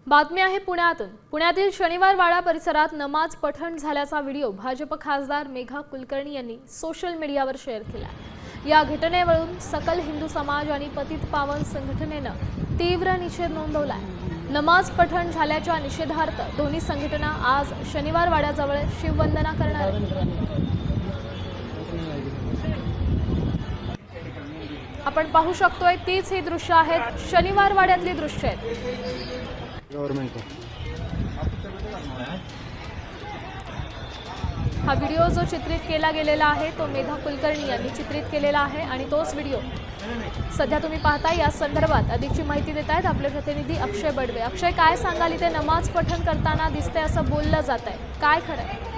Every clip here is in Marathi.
बातमी आहे पुण्यातून। पुण्यातील शनिवार वाडा परिसरात नमाज पठण झाल्याचा व्हिडिओ भाजप खासदार मेघा कुलकर्णी यांनी सोशल मीडियावर शेअर केला। या घटनेवरून सकल हिंदू समाज आणि पतित पावन संघटनेने तीव्र निषेध नोंदवला। नमाज पठण झाल्याच्या निषेधार्थ दोन्ही संघटना आज शनिवार वाड्याजवळ शिववंदना करणार आहेत। आपण पाहू शकतोय तीच ही दृश्य आहेत, शनिवार वाड्यातली दृश्य आहेत। हा व्हिडिओ जो चित्रित केला गेलेला आहे तो मेघा कुलकर्णी यांनी चित्रित केलेला आहे आणि तोच व्हिडिओ सध्या तुम्ही पाहताय। या संदर्भात अधिकची माहिती देत आहेत आपले प्रतिनिधी अक्षय बडवे। अक्षय, काय सांगाल? इथे नमाज पठण करताना दिसते असं बोललं जात आहे, काय खरं?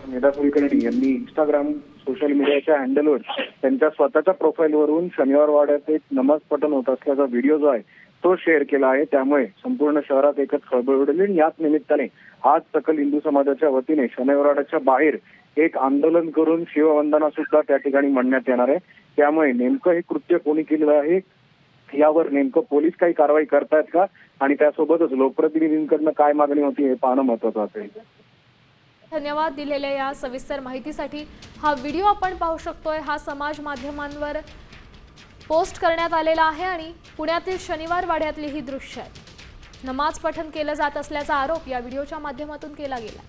मेघा कुलकर्णी यांनी इंस्टाग्राम सोशल मीडियाच्या हँडलवर त्यांच्या स्वतःच्या प्रोफाईलवरून शनिवार वाड्यात एक नमाज पठण होत असल्याचा व्हिडिओ जो आहे तो शेअर केला आहे। त्यामुळे संपूर्ण शहरात एकच खळबळ उडाली आणि याच निमित्ताने आज सकल हिंदू समाजाच्या वतीने शनिवार वाड्याच्या बाहेर एक आंदोलन करून शिववंदना सुद्धा त्या ठिकाणी म्हणण्यात येणार आहे। त्यामुळे नेमकं हे कृत्य कोणी केलेलं आहे यावर नेमकं पोलीस काही कारवाई करतायत का आणि त्यासोबतच लोकप्रतिनिधींकडनं काय मागणी होती हे पाहणं महत्त्वाचं असेल। धन्यवाद दिलेल्या या सविस्तर माहितीसाठी। हा व्हिडिओ आपण पाहू शकतोय, हा समाज माध्यमांवर पोस्ट करण्यात आलेला आहे आणि पुण्यातील शनिवार वाड्यातली ही दृश्य आहेत। नमाज पठण केलं जात असल्याचा आरोप या व्हिडिओच्या माध्यमातून केला गेला।